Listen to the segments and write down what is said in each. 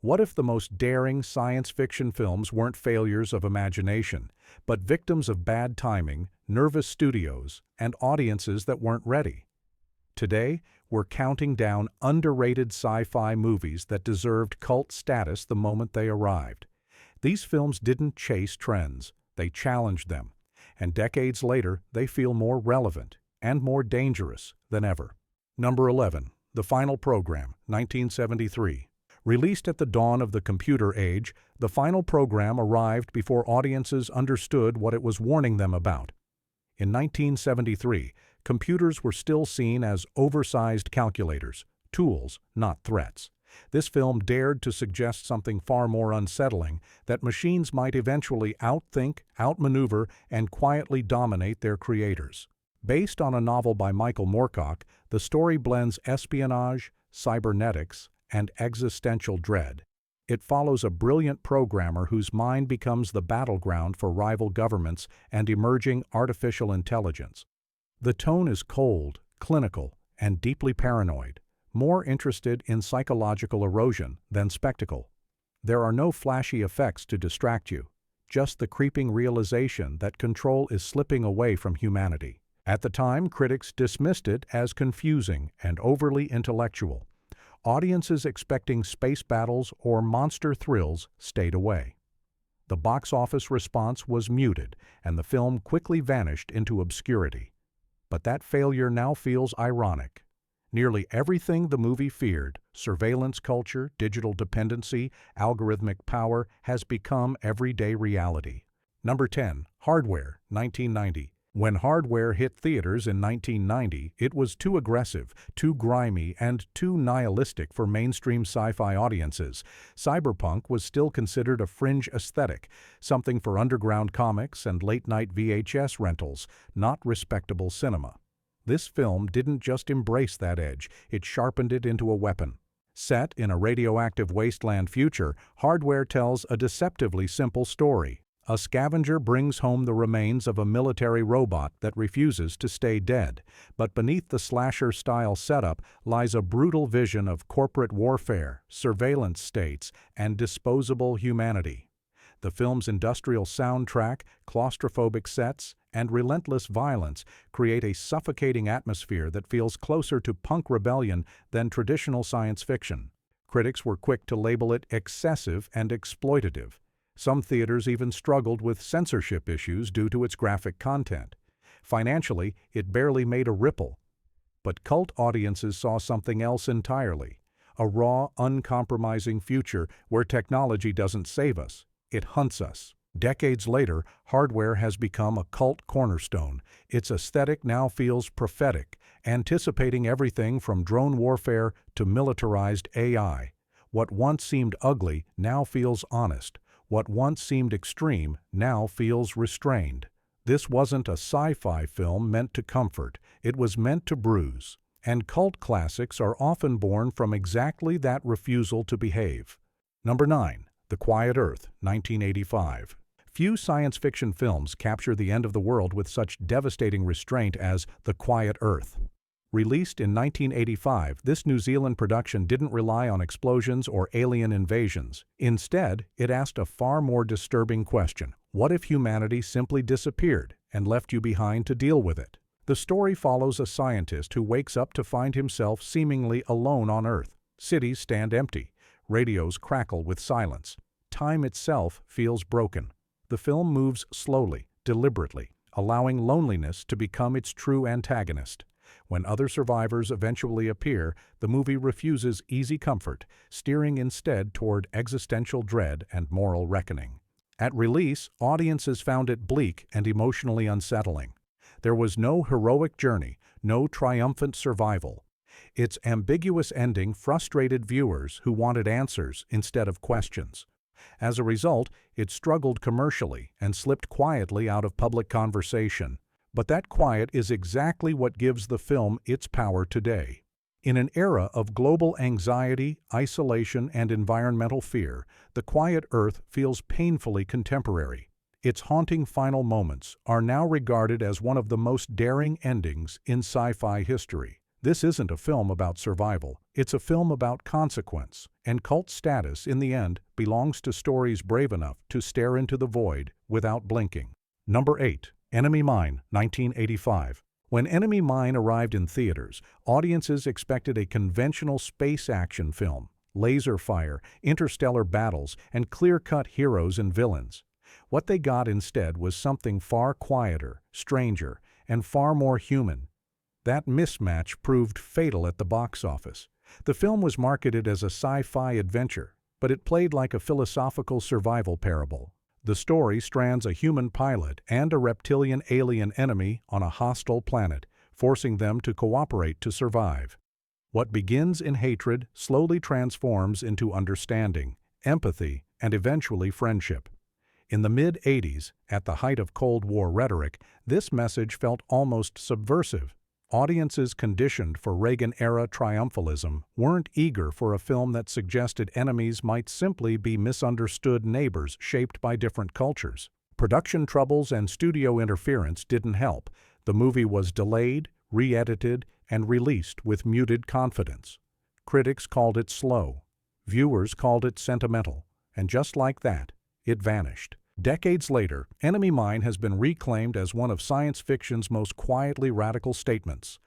What if the most daring science fiction films weren't failures of imagination, but victims of bad timing, nervous studios, and audiences that weren't ready? Today, we're counting down underrated sci-fi movies that deserved cult status the moment they arrived. These films didn't chase trends, they challenged them, and decades later they feel more relevant and more dangerous than ever. Number 11. The Final Program, 1973. Released at the dawn of the computer age, The Final Program arrived before audiences understood what it was warning them about. In 1973, computers were still seen as oversized calculators, tools, not threats. This film dared to suggest something far more unsettling, that machines might eventually outthink, outmaneuver, and quietly dominate their creators. Based on a novel by Michael Moorcock, the story blends espionage, cybernetics, and existential dread. It follows a brilliant programmer whose mind becomes the battleground for rival governments and emerging artificial intelligence. The tone is cold, clinical, and deeply paranoid, more interested in psychological erosion than spectacle. There are no flashy effects to distract you, just the creeping realization that control is slipping away from humanity. At the time, critics dismissed it as confusing and overly intellectual. Audiences expecting space battles or monster thrills stayed away. The box office response was muted, and the film quickly vanished into obscurity. But that failure now feels ironic. Nearly everything the movie feared, surveillance culture, digital dependency, algorithmic power, has become everyday reality. Number 10. Hardware, 1990. When Hardware hit theaters in 1990, it was too aggressive, too grimy, and too nihilistic for mainstream sci-fi audiences. Cyberpunk was still considered a fringe aesthetic, something for underground comics and late-night VHS rentals, not respectable cinema. This film didn't just embrace that edge, it sharpened it into a weapon. Set in a radioactive wasteland future, Hardware tells a deceptively simple story. A scavenger brings home the remains of a military robot that refuses to stay dead, but beneath the slasher-style setup lies a brutal vision of corporate warfare, surveillance states, and disposable humanity. The film's industrial soundtrack, claustrophobic sets, and relentless violence create a suffocating atmosphere that feels closer to punk rebellion than traditional science fiction. Critics were quick to label it excessive and exploitative. Some theaters even struggled with censorship issues due to its graphic content. Financially, it barely made a ripple. But cult audiences saw something else entirely, a raw, uncompromising future where technology doesn't save us, it hunts us. Decades later, Hardware has become a cult cornerstone. Its aesthetic now feels prophetic, anticipating everything from drone warfare to militarized AI. What once seemed ugly now feels honest. What once seemed extreme now feels restrained. This wasn't a sci-fi film meant to comfort, it was meant to bruise. And cult classics are often born from exactly that refusal to behave. Number 9. The Quiet Earth, 1985. Few science fiction films capture the end of the world with such devastating restraint as The Quiet Earth. Released in 1985, this New Zealand production didn't rely on explosions or alien invasions. Instead, it asked a far more disturbing question. What if humanity simply disappeared and left you behind to deal with it? The story follows a scientist who wakes up to find himself seemingly alone on Earth. Cities stand empty. Radios crackle with silence. Time itself feels broken. The film moves slowly, deliberately, allowing loneliness to become its true antagonist. When other survivors eventually appear, the movie refuses easy comfort, steering instead toward existential dread and moral reckoning. At release, audiences found it bleak and emotionally unsettling. There was no heroic journey, no triumphant survival. Its ambiguous ending frustrated viewers who wanted answers instead of questions. As a result, it struggled commercially and slipped quietly out of public conversation. But that quiet is exactly what gives the film its power today. In an era of global anxiety, isolation, and environmental fear, The Quiet Earth feels painfully contemporary. Its haunting final moments are now regarded as one of the most daring endings in sci-fi history. This isn't a film about survival, it's a film about consequence, and cult status, in the end, belongs to stories brave enough to stare into the void without blinking. Number 8. Enemy Mine, 1985. When Enemy Mine arrived in theaters, audiences expected a conventional space action film, laser fire, interstellar battles, and clear-cut heroes and villains. What they got instead was something far quieter, stranger, and far more human. That mismatch proved fatal at the box office. The film was marketed as a sci-fi adventure, but it played like a philosophical survival parable. The story strands a human pilot and a reptilian alien enemy on a hostile planet, forcing them to cooperate to survive. What begins in hatred slowly transforms into understanding, empathy, and eventually friendship. In the mid-'80s, at the height of Cold War rhetoric, this message felt almost subversive. Audiences conditioned for Reagan-era triumphalism weren't eager for a film that suggested enemies might simply be misunderstood neighbors shaped by different cultures. Production troubles and studio interference didn't help. The movie was delayed, re-edited, and released with muted confidence. Critics called it slow. Viewers called it sentimental. And just like that, it vanished. Decades later, Enemy Mine has been reclaimed as one of science fiction's most quietly radical statements.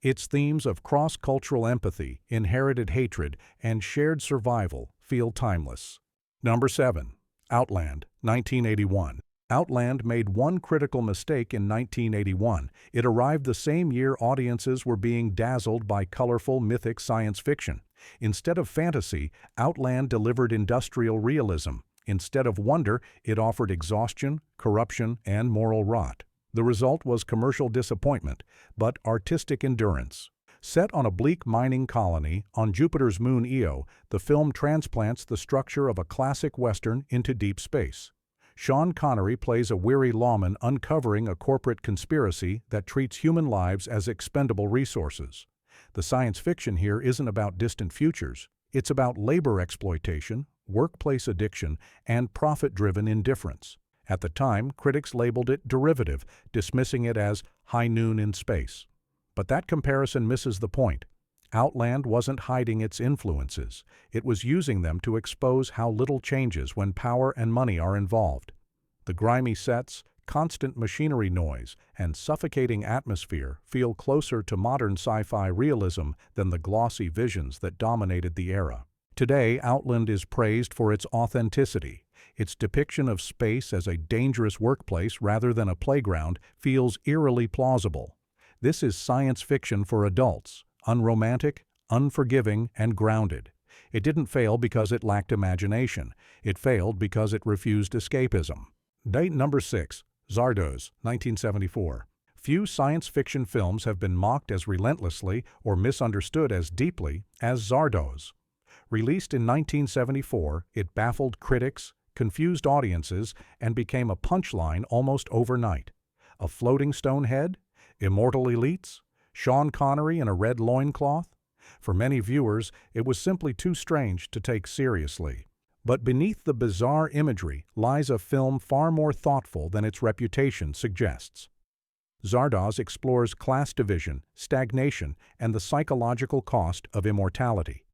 Its themes of cross-cultural empathy, inherited hatred, and shared survival feel timeless. Number 7. Outland, 1981. Outland made one critical mistake in 1981. It arrived the same year audiences were being dazzled by colorful mythic science fiction. Instead of fantasy, Outland delivered industrial realism. Instead of wonder, it offered exhaustion, corruption, and moral rot. The result was commercial disappointment, but artistic endurance. Set on a bleak mining colony on Jupiter's moon Io, the film transplants the structure of a classic Western into deep space. Sean Connery plays a weary lawman uncovering a corporate conspiracy that treats human lives as expendable resources. The science fiction here isn't about distant futures. It's about labor exploitation, workplace addiction, and profit-driven indifference. At the time, critics labeled it derivative, dismissing it as high noon in space. But that comparison misses the point. Outland wasn't hiding its influences. It was using them to expose how little changes when power and money are involved. The grimy sets, constant machinery noise, and suffocating atmosphere feel closer to modern sci-fi realism than the glossy visions that dominated the era. Today, Outland is praised for its authenticity. Its depiction of space as a dangerous workplace rather than a playground feels eerily plausible. This is science fiction for adults, unromantic, unforgiving, and grounded. It didn't fail because it lacked imagination. It failed because it refused escapism. Date number 6. Zardoz, 1974. Few science fiction films have been mocked as relentlessly or misunderstood as deeply as Zardoz. Released in 1974, it baffled critics, confused audiences, and became a punchline almost overnight. A floating stone head? Immortal elites? Sean Connery in a red loincloth? For many viewers, it was simply too strange to take seriously. But beneath the bizarre imagery lies a film far more thoughtful than its reputation suggests. Zardoz explores class division, stagnation, and the psychological cost of immortality.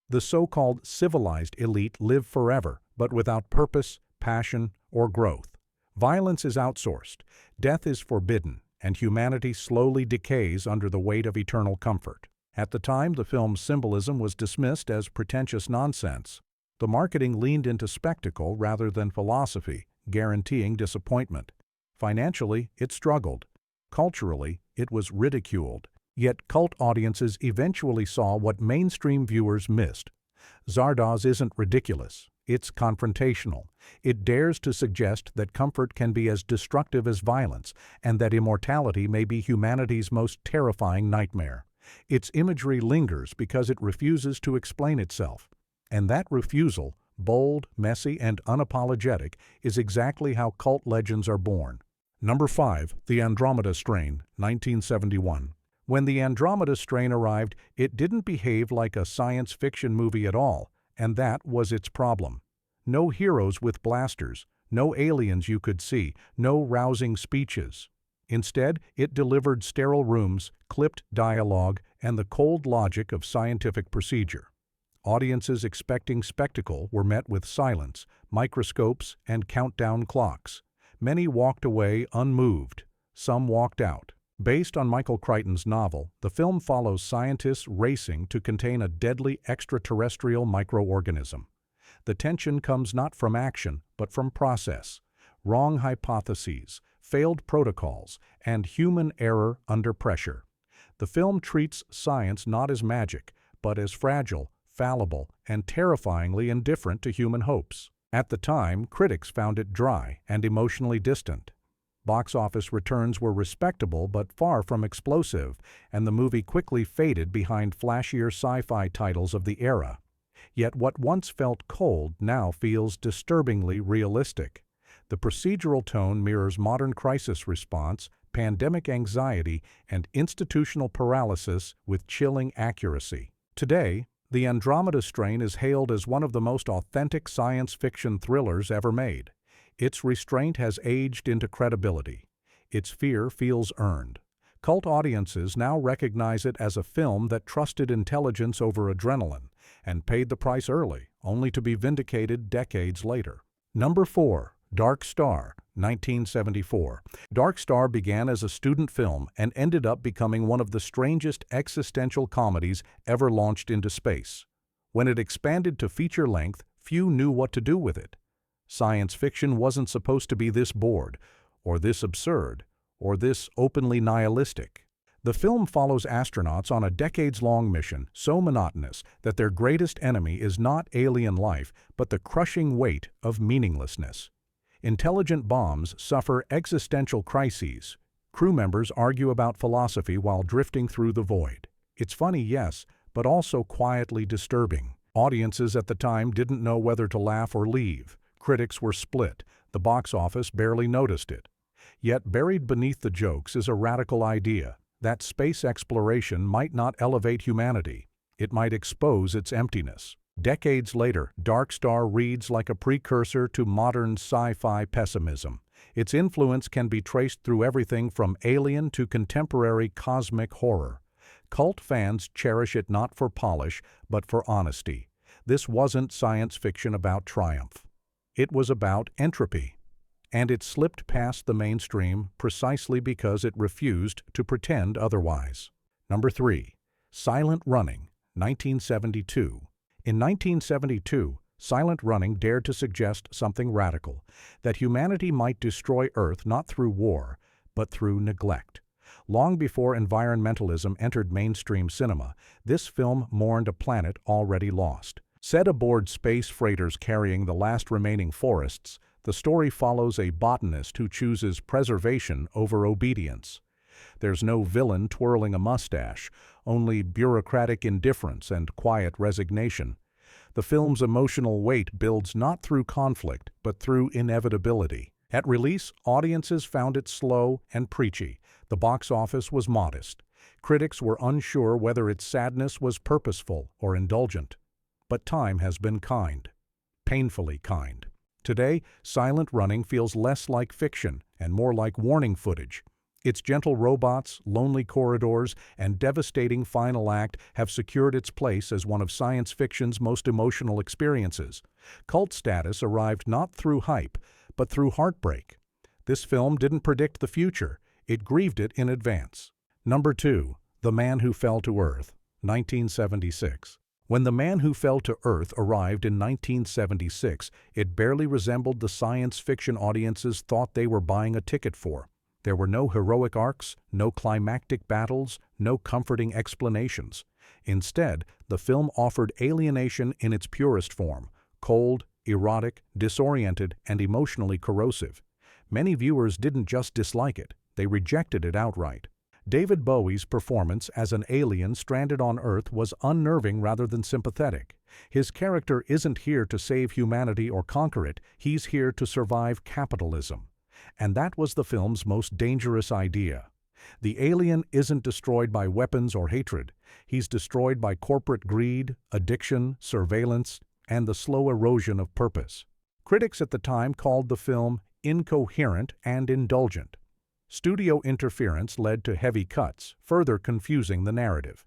The so-called civilized elite live forever, but without purpose, passion, or growth. Violence is outsourced, death is forbidden, and humanity slowly decays under the weight of eternal comfort. At the time, the film's symbolism was dismissed as pretentious nonsense. The marketing leaned into spectacle rather than philosophy, guaranteeing disappointment. Financially, it struggled. Culturally, it was ridiculed. Yet cult audiences eventually saw what mainstream viewers missed. Zardoz isn't ridiculous. It's confrontational. It dares to suggest that comfort can be as destructive as violence, and that immortality may be humanity's most terrifying nightmare. Its imagery lingers because it refuses to explain itself. And that refusal, bold, messy, and unapologetic, is exactly how cult legends are born. Number 5. The Andromeda Strain, 1971. When the Andromeda Strain arrived, it didn't behave like a science fiction movie at all, and that was its problem. No heroes with blasters, no aliens you could see, no rousing speeches. Instead, it delivered sterile rooms, clipped dialogue, and the cold logic of scientific procedure. Audiences expecting spectacle were met with silence, microscopes, and countdown clocks. Many walked away unmoved. Some walked out. Based on Michael Crichton's novel, the film follows scientists racing to contain a deadly extraterrestrial microorganism. The tension comes not from action, but from process. Wrong hypotheses, failed protocols, and human error under pressure. The film treats science not as magic, but as fragile, fallible, and terrifyingly indifferent to human hopes. At the time, critics found it dry and emotionally distant. Box office returns were respectable but far from explosive, and the movie quickly faded behind flashier sci-fi titles of the era. Yet what once felt cold now feels disturbingly realistic. The procedural tone mirrors modern crisis response, pandemic anxiety, and institutional paralysis with chilling accuracy. Today, the Andromeda Strain is hailed as one of the most authentic science fiction thrillers ever made. Its restraint has aged into credibility. Its fear feels earned. Cult audiences now recognize it as a film that trusted intelligence over adrenaline and paid the price early, only to be vindicated decades later. Number 4. Dark Star, 1974. Dark Star began as a student film and ended up becoming one of the strangest existential comedies ever launched into space. When it expanded to feature length, few knew what to do with it. Science fiction wasn't supposed to be this bored, or this absurd, or this openly nihilistic. The film follows astronauts on a decades-long mission so monotonous that their greatest enemy is not alien life, but the crushing weight of meaninglessness. Intelligent bombs suffer existential crises. Crew members argue about philosophy while drifting through the void. It's funny, yes, but also quietly disturbing. Audiences at the time didn't know whether to laugh or leave. Critics were split. The box office barely noticed it. Yet buried beneath the jokes is a radical idea that space exploration might not elevate humanity. It might expose its emptiness. Decades later, Dark Star reads like a precursor to modern sci-fi pessimism. Its influence can be traced through everything from Alien to contemporary cosmic horror. Cult fans cherish it not for polish, but for honesty. This wasn't science fiction about triumph. It was about entropy. And it slipped past the mainstream precisely because it refused to pretend otherwise. Number 3. Silent Running, 1972. In 1972, Silent Running dared to suggest something radical, that humanity might destroy Earth not through war, but through neglect. Long before environmentalism entered mainstream cinema, this film mourned a planet already lost. Set aboard space freighters carrying the last remaining forests, the story follows a botanist who chooses preservation over obedience. There's no villain twirling a mustache, only bureaucratic indifference and quiet resignation. The film's emotional weight builds not through conflict, but through inevitability. At release, audiences found it slow and preachy. The box office was modest. Critics were unsure whether its sadness was purposeful or indulgent. But time has been kind. Painfully kind. Today, Silent Running feels less like fiction and more like warning footage. Its gentle robots, lonely corridors, and devastating final act have secured its place as one of science fiction's most emotional experiences. Cult status arrived not through hype, but through heartbreak. This film didn't predict the future, it grieved it in advance. Number 2. The Man Who Fell to Earth, 1976. When The Man Who Fell to Earth arrived in 1976, it barely resembled the science fiction audiences thought they were buying a ticket for. There were no heroic arcs, no climactic battles, no comforting explanations. Instead, the film offered alienation in its purest form, cold, erotic, disoriented, and emotionally corrosive. Many viewers didn't just dislike it, they rejected it outright. David Bowie's performance as an alien stranded on Earth was unnerving rather than sympathetic. His character isn't here to save humanity or conquer it, he's here to survive capitalism. And that was the film's most dangerous idea. The alien isn't destroyed by weapons or hatred. He's destroyed by corporate greed, addiction, surveillance, and the slow erosion of purpose. Critics at the time called the film incoherent and indulgent. Studio interference led to heavy cuts, further confusing the narrative.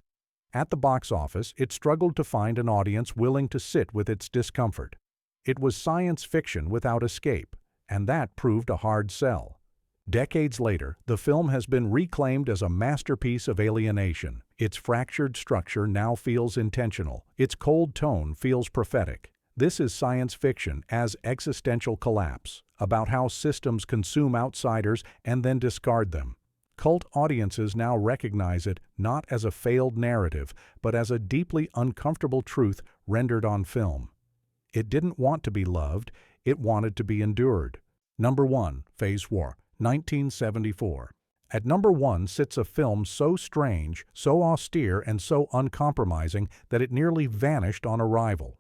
At the box office, it struggled to find an audience willing to sit with its discomfort. It was science fiction without escape, and that proved a hard sell. Decades later, the film has been reclaimed as a masterpiece of alienation. Its fractured structure now feels intentional. Its cold tone feels prophetic. This is science fiction as existential collapse, about how systems consume outsiders and then discard them. Cult audiences now recognize it not as a failed narrative, but as a deeply uncomfortable truth rendered on film. It didn't want to be loved, it wanted to be endured. Number 1, Phase 4, 1974. At number 1 sits a film so strange, so austere, and so uncompromising that it nearly vanished on arrival.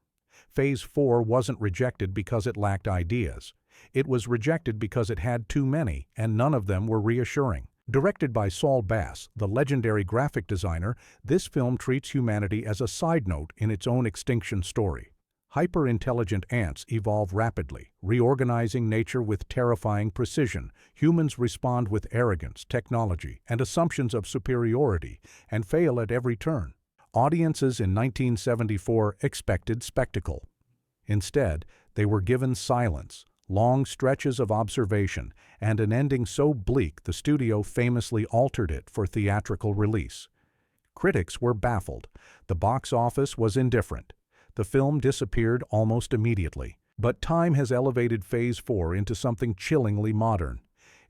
Phase 4 wasn't rejected because it lacked ideas. It was rejected because it had too many, and none of them were reassuring. Directed by Saul Bass, the legendary graphic designer, this film treats humanity as a side note in its own extinction story. Hyper-intelligent ants evolve rapidly, reorganizing nature with terrifying precision. Humans respond with arrogance, technology, and assumptions of superiority, and fail at every turn. Audiences in 1974 expected spectacle. Instead, they were given silence, long stretches of observation, and an ending so bleak the studio famously altered it for theatrical release. Critics were baffled. The box office was indifferent. The film disappeared almost immediately. But time has elevated Phase 4 into something chillingly modern.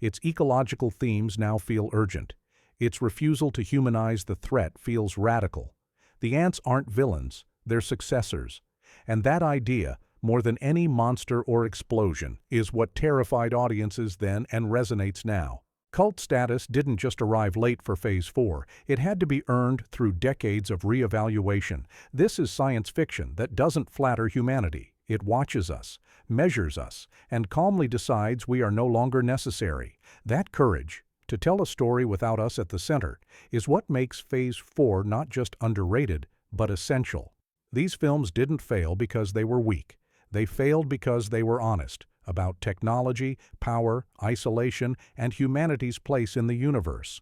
Its ecological themes now feel urgent. Its refusal to humanize the threat feels radical. The ants aren't villains, they're successors. And that idea, more than any monster or explosion, is what terrified audiences then and resonates now. Cult status didn't just arrive late for Phase 4, it had to be earned through decades of re-evaluation. This is science fiction that doesn't flatter humanity. It watches us, measures us, and calmly decides we are no longer necessary. That courage, to tell a story without us at the center, is what makes Phase 4 not just underrated, but essential. These films didn't fail because they were weak. They failed because they were honest about technology, power, isolation, and humanity's place in the universe.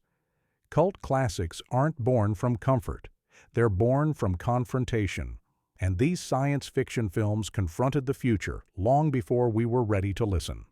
Cult classics aren't born from comfort. They're born from confrontation. And these science fiction films confronted the future long before we were ready to listen.